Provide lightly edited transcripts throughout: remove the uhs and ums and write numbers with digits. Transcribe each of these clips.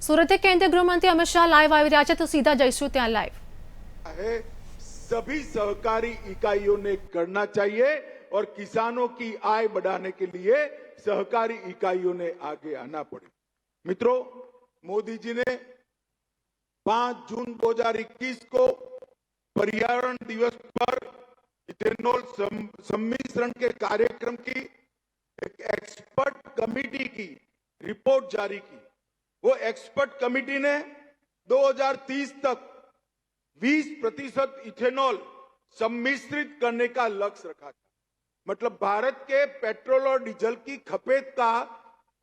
સુરતે કેન્દ્રીય ગૃહમંત્રી અમિત શાહ લાઈવ આવી રહ્યા છે, તો સીધા જઈશું ત્યાં લાઈવ। है सभी सहकारी इकाइयों ने करना चाहिए और किसानों की आय बढ़ाने के लिए सहकारी इकाइयों ने आगे आना पड़े। मित्रों, मोदी जी ने 5 जून 2021 को पर्यावरण दिवस पर इथेनॉल सम्मिश्रण के कार्यक्रम की एक एक्सपर्ट कमेटी की रिपोर्ट जारी की। वो एक्सपर्ट कमेटी ने 2030 तक 20% इथेनॉल सम्मिश्रित करने का लक्ष्य रखा था। मतलब भारत के पेट्रोल और डीजल की खपत का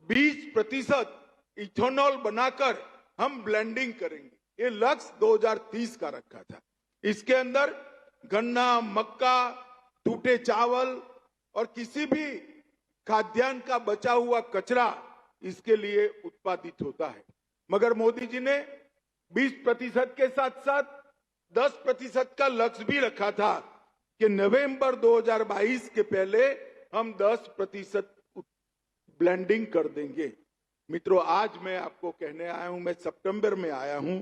20% इथेनॉल बनाकर हम ब्लेंडिंग करेंगे। ये लक्ष्य 2030 का रखा था। इसके अंदर गन्ना, मक्का, टूटे चावल और किसी भी खाद्यान्न का बचा हुआ कचरा इसके लिए उत्पादित होता है। मगर मोदी जी ने 20% के साथ साथ 10% का लक्ष्य भी रखा था कि नवंबर 2022 के पहले हम 10% ब्लेंडिंग कर देंगे। मित्रों, आज मैं आपको कहने आया हूं, मैं सितंबर में आया हूं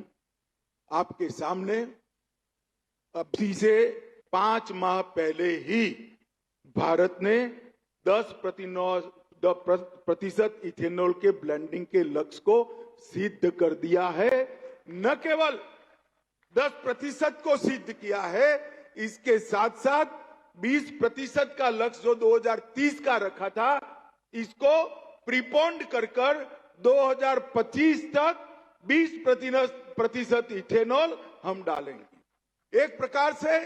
आपके सामने। अभी से 5 माह पहले ही भारत ने 10% इथेनॉल के ब्लेंडिंग के लक्ष्य को सिद्ध कर दिया है। न केवल 10% को सिद्ध किया है, इसके साथ साथ 20% का लक्ष्य जो 2030 का रखा था, इसको प्रीपोन्ड कर 2025 तक 20% इथेनॉल हम डालेंगे। एक प्रकार से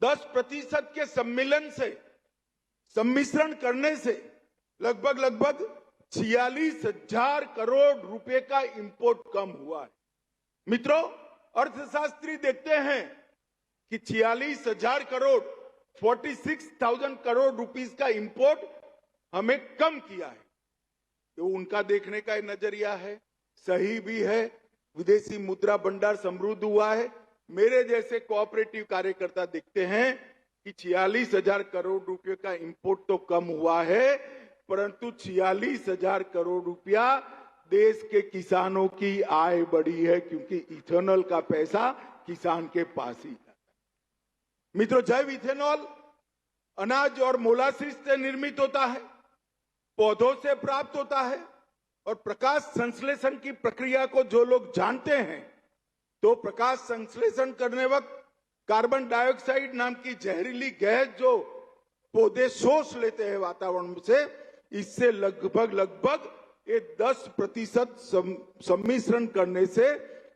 10% के सम्मिलन से, सम्मिश्रण करने से लगभग 46,000 करोड़ रुपए का इंपोर्ट कम हुआ है। मित्रों, अर्थशास्त्री देखते हैं कि 46,000 करोड़ 46,000 करोड़ रुपीस का इंपोर्ट हमें कम किया है। तो उनका देखने का नजरिया है, सही भी है। विदेशी मुद्रा भंडार समृद्ध हुआ है। मेरे जैसे कोऑपरेटिव कार्यकर्ता देखते हैं कि 46,000 करोड़ रुपए का इंपोर्ट तो कम हुआ है, परंतु 46,000 करोड़ रुपया देश के किसानों की आय बढ़ी है, क्योंकि इथेनॉल का पैसा किसान के पास ही जाता है। मित्रों, जैव इथेनॉल अनाज और मोलासिस से निर्मित होता है, पौधों से प्राप्त होता है और प्रकाश संश्लेषण की प्रक्रिया को जो लोग जानते हैं, तो प्रकाश संश्लेषण करने वक्त कार्बन डाइऑक्साइड नाम की जहरीली गैस जो पौधे शोष लेते हैं वातावरण से, इससे लगभग ये 10% सम्मिश्रण करने से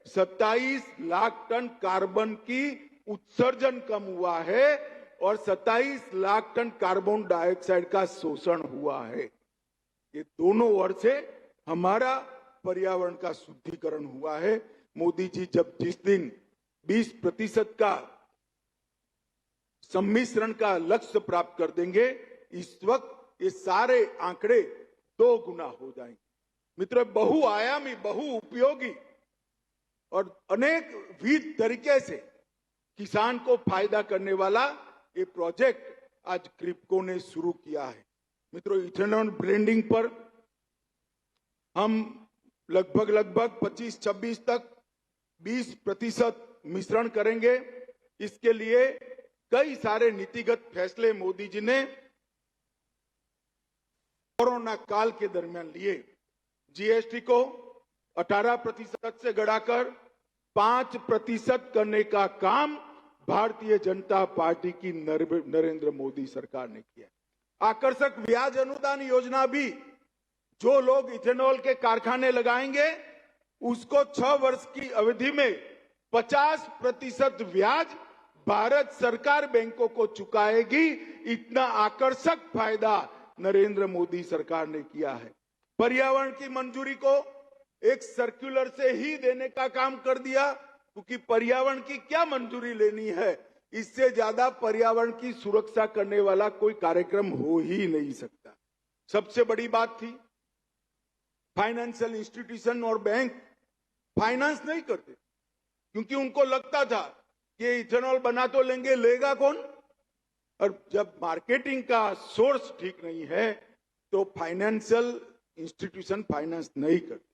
27 लाख टन कार्बन की उत्सर्जन कम हुआ है और 27 लाख टन कार्बन डाइऑक्साइड का शोषण हुआ है। ये दोनों ओर से हमारा पर्यावरण का शुद्धिकरण हुआ है। मोदी जी जब जिस दिन 20% का सम्मिश्रण का लक्ष्य प्राप्त कर देंगे, इस वक्त ये सारे आंकड़े 2 गुना हो जाएंगे। मित्रों, बहुआयामी, बहुउपयोगी और अनेक विविध तरीके से किसान को फायदा करने वाला ये प्रोजेक्ट आज क्रिप्को ने शुरू किया है। मित्रों, इथेनॉल ब्लेंडिंग पर हम लगभग 25-26 तक 20% मिश्रण करेंगे। इसके लिए कई सारे नीतिगत फैसले मोदी जी ने कोरोना काल के दरमियान लिए। जीएसटी को 18% से बढ़ाकर 5% करने का काम भारतीय जनता पार्टी की नरेंद्र मोदी सरकार ने किया। आकर्षक ब्याज अनुदान योजना भी, जो लोग इथेनॉल के कारखाने लगाएंगे उसको 6 वर्ष की अवधि में 50% ब्याज भारत सरकार बैंकों को चुकाएगी। इतना आकर्षक फायदा नरेंद्र मोदी सरकार ने किया है। पर्यावरण की मंजूरी को एक सर्कुलर से ही देने का काम कर दिया, क्योंकि पर्यावरण की क्या मंजूरी लेनी है, इससे ज्यादा पर्यावरण की सुरक्षा करने वाला कोई कार्यक्रम हो ही नहीं सकता। सबसे बड़ी बात थी, फाइनेंशियल इंस्टीट्यूशन और बैंक फाइनेंस नहीं करते, क्योंकि उनको लगता था कि इथेनॉल बना तो लेंगे, लेगा कौन। और जब मार्केटिंग का सोर्स ठीक नहीं है, तो फाइनेंशियल इंस्टीट्यूशन फाइनेंस नहीं करते।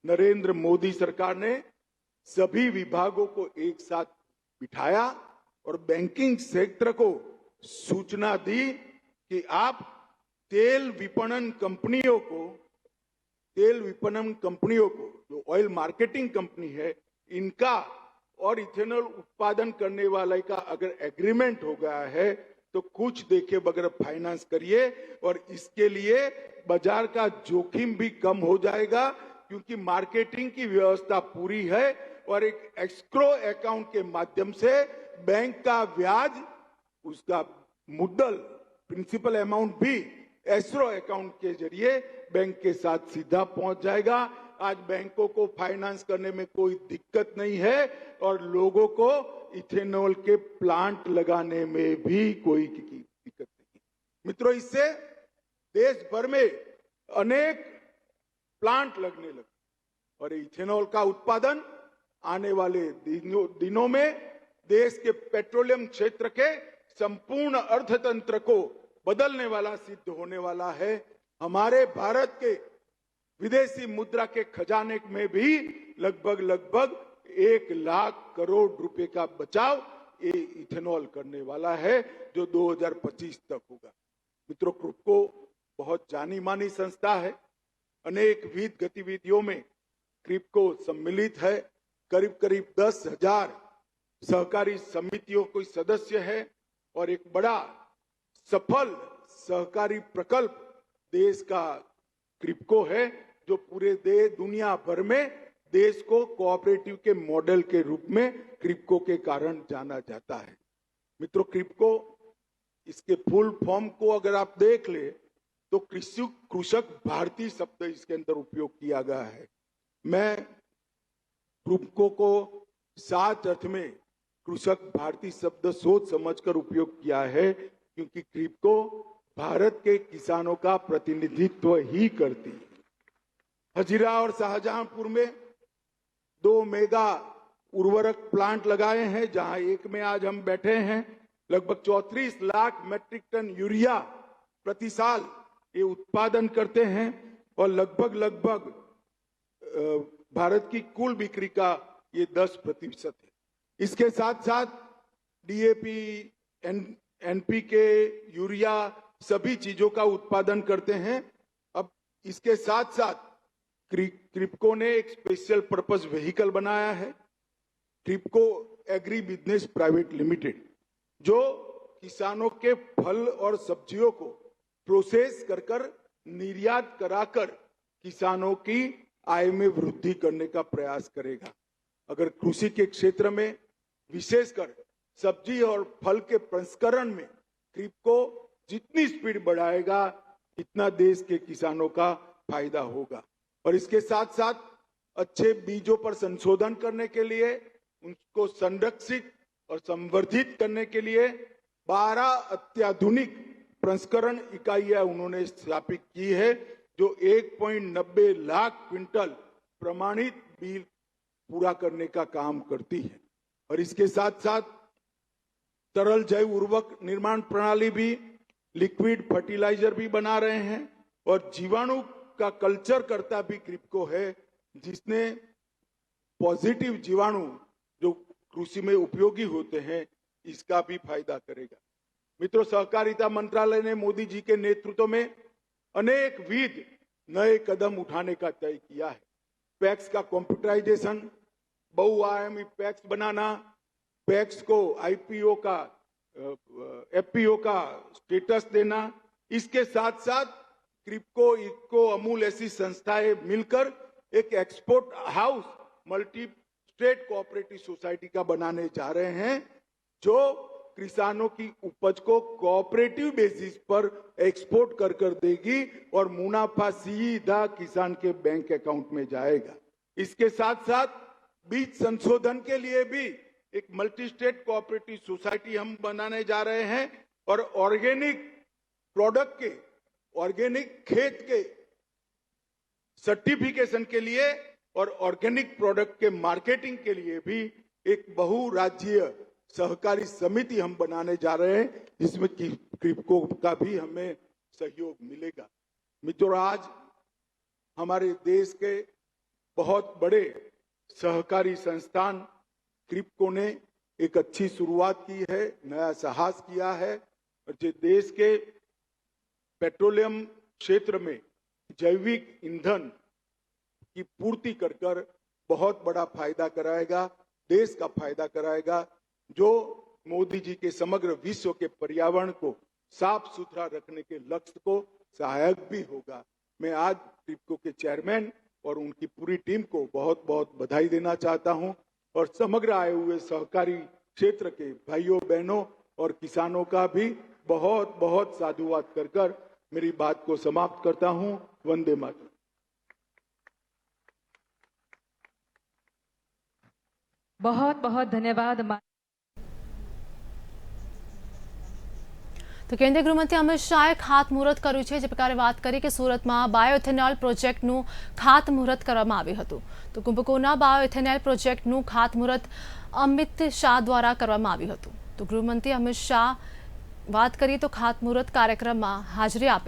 नरेंद्र मोदी सरकार ने सभी विभागों को एक साथ बिठाया और बैंकिंग सेक्टर को सूचना दी कि आप तेल विपणन कंपनियों को जो ऑयल मार्केटिंग कंपनी है इनका और इथेनॉल उत्पादन करने वाले का अगर एग्रीमेंट हो गया है तो कुछ देखे बगैर फाइनेंस करिए और इसके लिए बाजार का जोखिम भी कम हो जाएगा क्योंकि मार्केटिंग की व्यवस्था पूरी है और एक एस्क्रो अकाउंट के माध्यम से बैंक का ब्याज उसका मुद्दल प्रिंसिपल अमाउंट भी एस्क्रो अकाउंट के जरिए बैंक के साथ सीधा पहुंच जाएगा। आज बैंकों को फाइनेंस करने में कोई दिक्कत नहीं है और लोगों को इथेनॉल के प्लांट लगाने में भी कोई दिक्कत नहीं। मित्रों, इससे देश भर में अनेक प्लांट लगने लगे और इथेनॉल का उत्पादन आने वाले दिनों में देश के पेट्रोलियम क्षेत्र के संपूर्ण अर्थतंत्र को बदलने वाला सिद्ध होने वाला है। हमारे भारत के विदेशी मुद्रा के खजाने में भी लगभग 1 लाख करोड़ रुपए का बचाव ये इथेनॉल करने वाला है जो 2025 तक होगा। मित्रों, क्रिप्को बहुत जानी मानी संस्था है। अनेक विविध गतिविधियों में क्रिप्को सम्मिलित है। करीब 10,000 सहकारी समितियों के सदस्य है और एक बड़ा सफल सहकारी प्रकल्प देश का क्रिप्को है जो पूरे दुनिया भर में देश को कोऑपरेटिव के मॉडल के रूप में क्रिप्को के कारण जाना जाता है। मित्रों, क्रिप्को इसके फुल फॉर्म को अगर आप देख ले तो कृषक भारती शब्द इसके अंदर उपयोग किया गया है। मैं क्रिप्को को 7 अर्थ में कृषक भारती शब्द सोच समझकर उपयोग किया है क्योंकि क्रिप्को भारत के किसानों का प्रतिनिधित्व ही करती है। हजीरा और शाहजहांपुर में 2 मेगा उर्वरक प्लांट लगाए हैं जहां एक में आज हम बैठे हैं। लगभग 34 लाख मैट्रिक टन यूरिया प्रति साल ये उत्पादन करते हैं और लगभग भारत की कुल बिक्री का ये 10% है। इसके साथ साथ डीएपी, एनपीके, यूरिया सभी चीजों का उत्पादन करते हैं। अब इसके साथ साथ क्रिप्को ने एक स्पेशल पर्पस व्हीकल बनाया है, Kribhco agri business private limited, जो किसानों के फल और सब्जियों को प्रोसेस कर निर्यात कराकर किसानों की आय में वृद्धि करने का प्रयास करेगा। अगर कृषि के क्षेत्र में विशेषकर सब्जी और फल के प्रसंस्करण में क्रिप्को जितनी स्पीड बढ़ाएगा इतना देश के किसानों का फायदा होगा। और इसके साथ साथ अच्छे बीजों पर संशोधन करने के लिए, उनको संरक्षित और संवर्धित करने के लिए 12 अत्याधुनिक प्रसंस्करण इकाइयां उन्होंने स्थापित की है जो 1.90 लाख क्विंटल प्रमाणित बीज पूरा करने का काम करती है। और इसके साथ साथ तरल जैव उर्वरक निर्माण प्रणाली भी, लिक्विड फर्टिलाइजर भी बना रहे हैं और जीवाणु का कल्चर करता भी क्रिप्को है जिसने पॉजिटिव जीवाणु जो कृषि में उपयोगी होते हैं इसका भी फायदा करेगा। मित्रों, सहकारिता मंत्रालय ने मोदी जी के नेतृत्व में अनेक विविध नए कदम उठाने का तय किया है। पैक्स का कंप्यूटराइजेशन, बहुआयामी पैक्स बनाना, पैक्स को आईपीओ का एफपीओ का स्टेटस देना, इसके साथ साथ क्रिप्को, इक्को, अमूल ऐसी संस्थाएं मिलकर एक export house multi state cooperative society का बनाने जा रहे हैं जो किसानों की उपज को कोऑपरेटिव बेसिस पर एक्सपोर्ट कर देगी और मुनाफा सीधा किसान के बैंक अकाउंट में जाएगा। इसके साथ साथ बीज संशोधन के लिए भी एक मल्टी स्टेट कोऑपरेटिव सोसाइटी हम बनाने जा रहे हैं और ऑर्गेनिक प्रोडक्ट के, ऑर्गेनिक खेत के सर्टिफिकेशन के लिए और ऑर्गेनिक प्रोडक्ट के मार्केटिंग के लिए भी एक बहुराज्यीय सहकारी समिति हम बनाने जा रहे हैं जिसमें क्रिप्को का भी हमें सहयोग मिलेगा। मित्रों, आज हमारे देश के बहुत बड़े सहकारी संस्थान क्रिप्को ने एक अच्छी शुरुआत की है, नया साहस किया है और जो देश के पेट्रोलियम क्षेत्र में जैविक ईंधन की पूर्ति कर कर बहुत बड़ा फायदा कराएगा, देश का फायदा कराएगा, जो मोदी जी के समग्र विश्व के पर्यावरण को साफ सुथरा रखने के लक्ष्य को सहायक भी होगा। मैं आज क्रिप्को के चेयरमैन और उनकी पूरी टीम को बहुत बहुत बधाई देना चाहता हूं और समग्र आए हुए सहकारी क्षेत्र के भाइयों बहनों और किसानों का भी बहुत बहुत साधुवाद कर कर मेरी बात को समाप्त करता हूं। वंदे मातरम। बहुत बहुत धन्यवाद। તો કેન્દ્રીય ગૃહમંત્રી અમિત શાહે ખાતમુહૂર્ત કર્યું છે। જે પ્રકારે વાત કરી કે સુરતમાં બાયોઇથેનોલ પ્રોજેક્ટનું ખાતમુહૂર્ત કરવામાં આવ્યું હતું। તો કુંભકોના બાયોઇથેનોલ પ્રોજેક્ટનું ખાતમુહૂર્ત અમિત શાહ દ્વારા કરવામાં આવ્યું હતું। તો ગૃહમંત્રી અમિત શાહ વાત કરીએ તો ખાતમુહૂર્ત કાર્યક્રમમાં હાજરી આપે